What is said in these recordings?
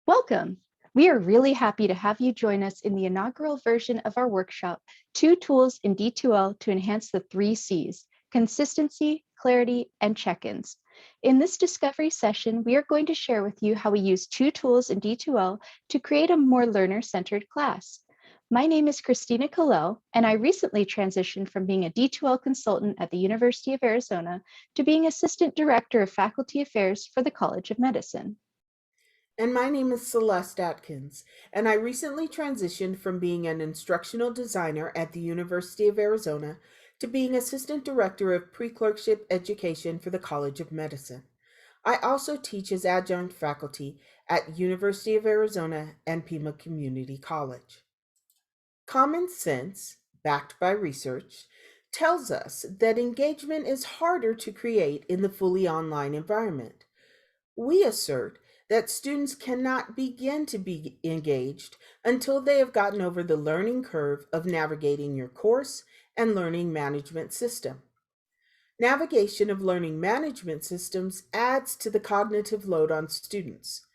Welcome! We are really happy to have you join us in the inaugural version of our workshop, Two Tools in D2L to Enhance the Three C's, Consistency, Clarity, and Check-ins. In this discovery session, we are going to share with you how we use two tools in D2L to create a more learner-centered class. My name is Christina Kalel, and I recently transitioned from being a D2L consultant at the University of Arizona to being Assistant Director of Faculty Affairs for the College of Medicine. And my name is Celeste Atkins, and I recently transitioned from being an instructional designer at the University of Arizona to being Assistant Director of Pre-Clerkship Education for the College of Medicine. I also teach as adjunct faculty at University of Arizona and Pima Community College. Common sense, backed by research, tells us that engagement is harder to create in the fully online environment. We assert that students cannot begin to be engaged until they have gotten over the learning curve of navigating your course and learning management system. Navigation of learning management systems adds to the cognitive load on students.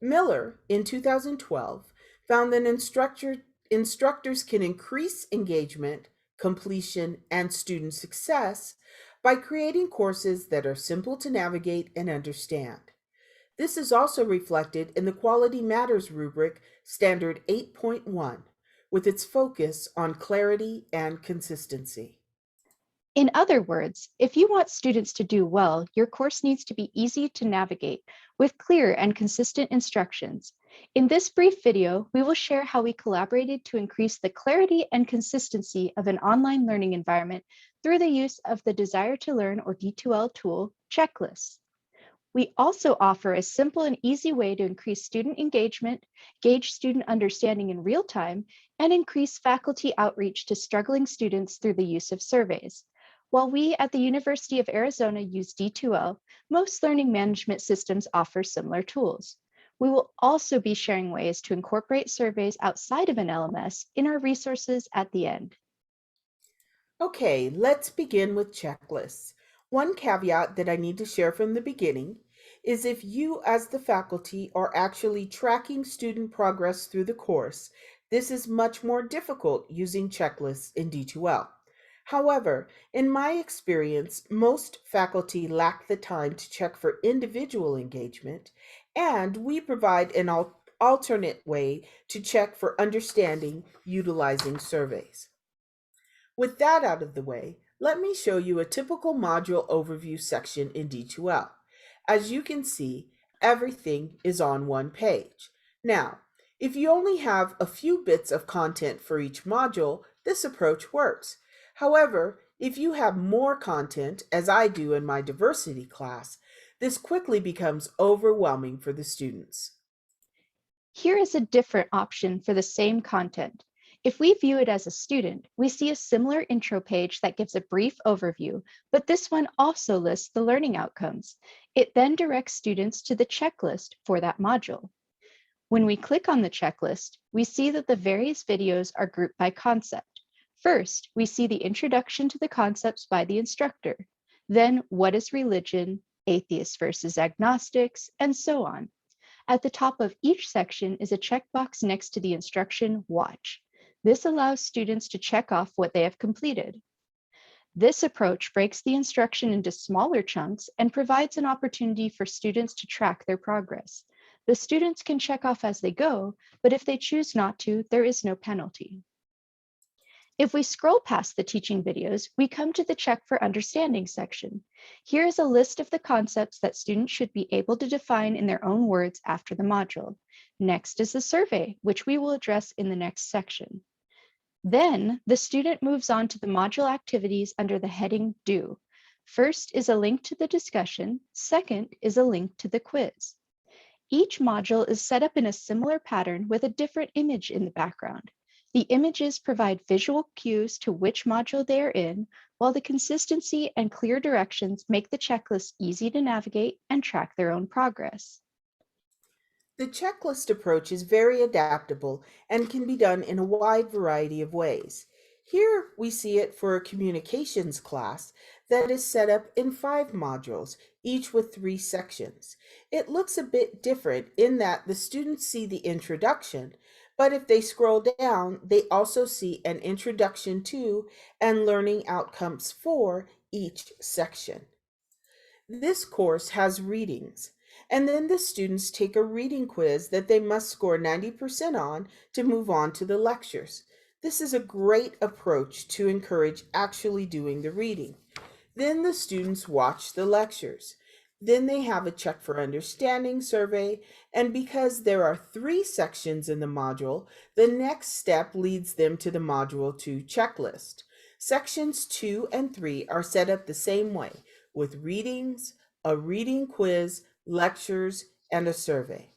Miller, in 2012, found that instructors can increase engagement, completion, and student success by creating courses that are simple to navigate and understand. This is also reflected in the Quality Matters rubric Standard 8.1, with its focus on clarity and consistency. In other words, if you want students to do well, your course needs to be easy to navigate with clear and consistent instructions. In this brief video, we will share how we collaborated to increase the clarity and consistency of an online learning environment through the use of the Desire to Learn or D2L tool, checklists. We also offer a simple and easy way to increase student engagement, gauge student understanding in real time, and increase faculty outreach to struggling students through the use of surveys. While we at the University of Arizona use D2L, most learning management systems offer similar tools. We will also be sharing ways to incorporate surveys outside of an LMS in our resources at the end. Okay, let's begin with checklists. One caveat that I need to share from the beginning is if you, as the faculty, are actually tracking student progress through the course, this is much more difficult using checklists in D2L. However, in my experience, most faculty lack the time to check for individual engagement, and we provide an alternate way to check for understanding utilizing surveys. With that out of the way, let me show you a typical module overview section in D2L. As you can see, everything is on one page. Now, if you only have a few bits of content for each module, this approach works. However, if you have more content, as I do in my diversity class, this quickly becomes overwhelming for the students. Here is a different option for the same content. If we view it as a student, we see a similar intro page that gives a brief overview, but this one also lists the learning outcomes. It then directs students to the checklist for that module. When we click on the checklist, we see that the various videos are grouped by concept. First, we see the introduction to the concepts by the instructor. Then, what is religion, atheists versus agnostics, and so on. At the top of each section is a checkbox next to the instruction Watch. This allows students to check off what they have completed. This approach breaks the instruction into smaller chunks and provides an opportunity for students to track their progress. The students can check off as they go, but if they choose not to, there is no penalty. If we scroll past the teaching videos, we come to the Check for Understanding section. Here is a list of the concepts that students should be able to define in their own words after the module. Next is the survey, which we will address in the next section. Then, the student moves on to the module activities under the heading Do. First is a link to the discussion. Second is a link to the quiz. Each module is set up in a similar pattern with a different image in the background. The images provide visual cues to which module they are in, while the consistency and clear directions make the checklist easy to navigate and track their own progress. The checklist approach is very adaptable and can be done in a wide variety of ways. Here we see it for a communications class that is set up in 5 modules, each with 3 sections. It looks a bit different in that the students see the introduction, but if they scroll down, they also see an introduction to and learning outcomes for each section. This course has readings, and then the students take a reading quiz that they must score 90% on to move on to the lectures. This is a great approach to encourage actually doing the reading. Then the students watch the lectures. Then they have a check for understanding survey, and because there are 3 sections in the module, the next step leads them to the Module 2 checklist. Sections 2 and 3 are set up the same way, with readings, a reading quiz, lectures, and a survey.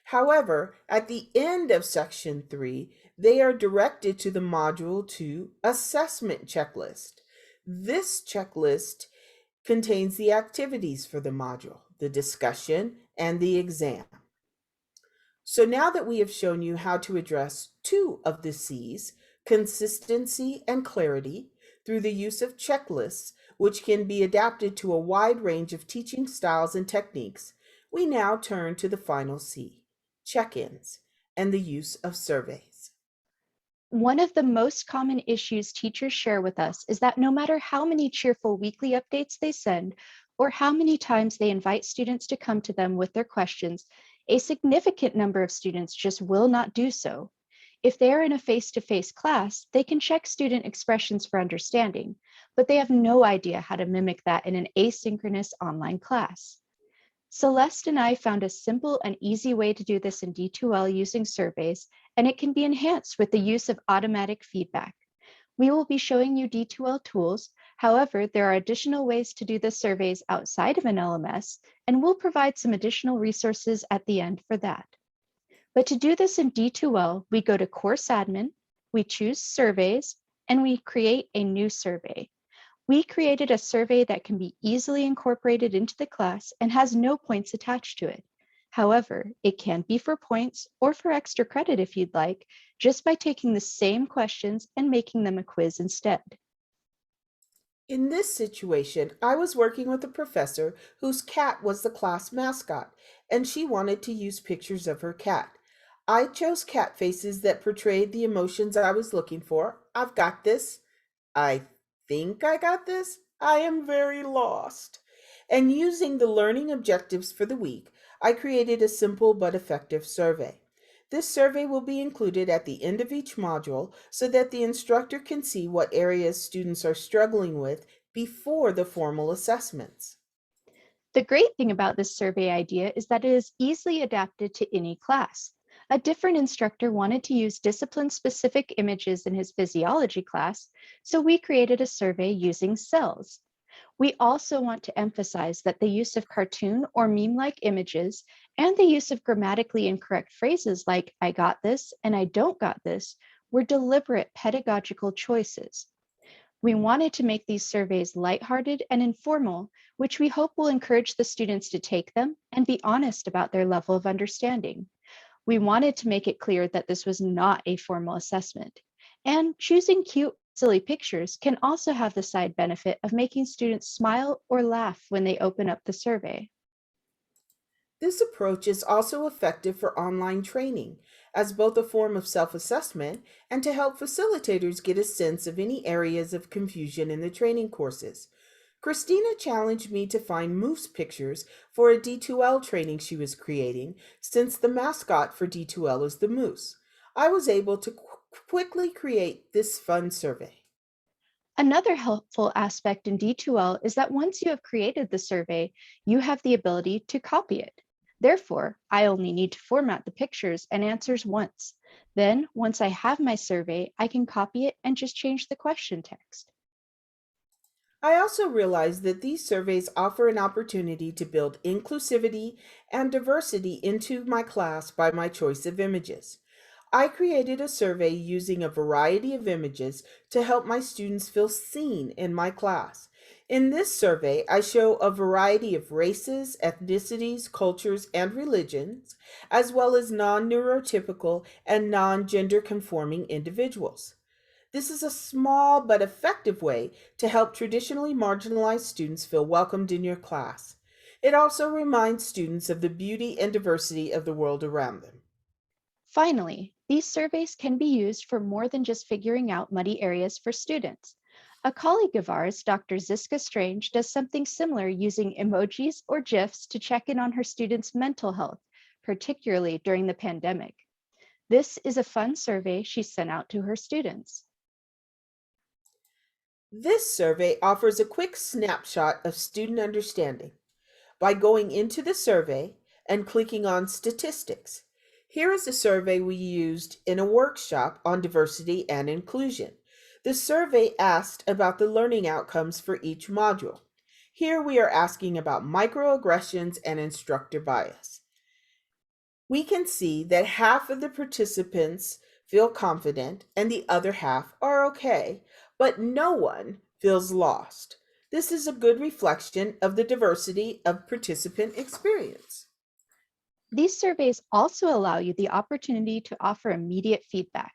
However, at the end of Section 3, they are directed to the Module 2 assessment checklist. This checklist contains the activities for the module, the discussion, and the exam. So now that we have shown you how to address 2 of the C's, consistency and clarity, through the use of checklists, which can be adapted to a wide range of teaching styles and techniques, we now turn to the final C, check-ins, and the use of surveys. One of the most common issues teachers share with us is that no matter how many cheerful weekly updates they send, or how many times they invite students to come to them with their questions, a significant number of students just will not do so. If they are in a face-to-face class, they can check student expressions for understanding, but they have no idea how to mimic that in an asynchronous online class. Celeste and I found a simple and easy way to do this in D2L using surveys, and it can be enhanced with the use of automatic feedback. We will be showing you D2L tools. However, there are additional ways to do the surveys outside of an LMS, and we'll provide some additional resources at the end for that. But to do this in D2L, we go to Course Admin, we choose Surveys, and we create a new survey. We created a survey that can be easily incorporated into the class and has no points attached to it. However, it can be for points or for extra credit if you'd like, just by taking the same questions and making them a quiz instead. In this situation, I was working with a professor whose cat was the class mascot, and she wanted to use pictures of her cat. I chose cat faces that portrayed the emotions I was looking for. I've got this. I think I got this. I am very lost. And using the learning objectives for the week, I created a simple but effective survey. This survey will be included at the end of each module so that the instructor can see what areas students are struggling with before the formal assessments. The great thing about this survey idea is that it is easily adapted to any class. A different instructor wanted to use discipline-specific images in his physiology class, so we created a survey using cells. We also want to emphasize that the use of cartoon or meme-like images and the use of grammatically incorrect phrases like "I got this" and "I don't got this" were deliberate pedagogical choices. We wanted to make these surveys lighthearted and informal, which we hope will encourage the students to take them and be honest about their level of understanding. We wanted to make it clear that this was not a formal assessment. And choosing cute, silly pictures can also have the side benefit of making students smile or laugh when they open up the survey. This approach is also effective for online training as both a form of self-assessment and to help facilitators get a sense of any areas of confusion in the training courses. Christina challenged me to find moose pictures for a D2L training she was creating, since the mascot for D2L is the moose. I was able to quickly create this fun survey. Another helpful aspect in D2L is that once you have created the survey, you have the ability to copy it. Therefore, I only need to format the pictures and answers once. Then, once I have my survey, I can copy it and just change the question text. I also realized that these surveys offer an opportunity to build inclusivity and diversity into my class by my choice of images. I created a survey using a variety of images to help my students feel seen in my class. In this survey, I show a variety of races, ethnicities, cultures, and religions, as well as non neurotypical and non gender conforming individuals. This is a small but effective way to help traditionally marginalized students feel welcomed in your class. It also reminds students of the beauty and diversity of the world around them. Finally, these surveys can be used for more than just figuring out muddy areas for students. A colleague of ours, Dr. Ziska Strange, does something similar using emojis or GIFs to check in on her students' mental health, particularly during the pandemic. This is a fun survey she sent out to her students. This survey offers a quick snapshot of student understanding by going into the survey and clicking on Statistics. Here is a survey we used in a workshop on diversity and inclusion. The survey asked about the learning outcomes for each module. Here we are asking about microaggressions and instructor bias. We can see that half of the participants feel confident and the other half are okay, but no one feels lost. This is a good reflection of the diversity of participant experience. These surveys also allow you the opportunity to offer immediate feedback.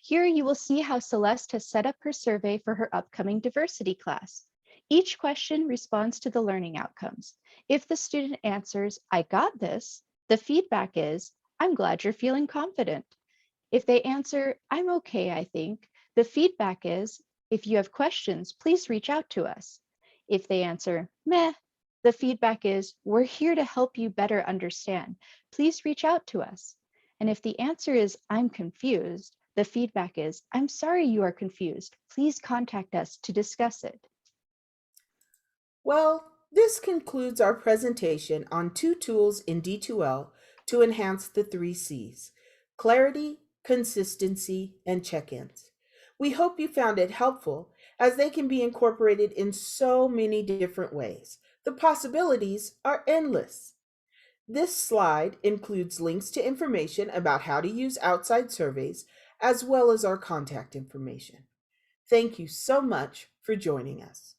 Here you will see how Celeste has set up her survey for her upcoming diversity class. Each question responds to the learning outcomes. If the student answers, I got this, the feedback is, I'm glad you're feeling confident. If they answer, I'm okay, I think, the feedback is, if you have questions, please reach out to us. If they answer, meh, the feedback is, we're here to help you better understand. Please reach out to us. And if the answer is, I'm confused, the feedback is, I'm sorry you are confused. Please contact us to discuss it. Well, this concludes our presentation on two tools in D2L to enhance the three C's: clarity, consistency, and check-ins. We hope you found it helpful as they can be incorporated in so many different ways. The possibilities are endless. This slide includes links to information about how to use outside surveys as well as our contact information. Thank you so much for joining us.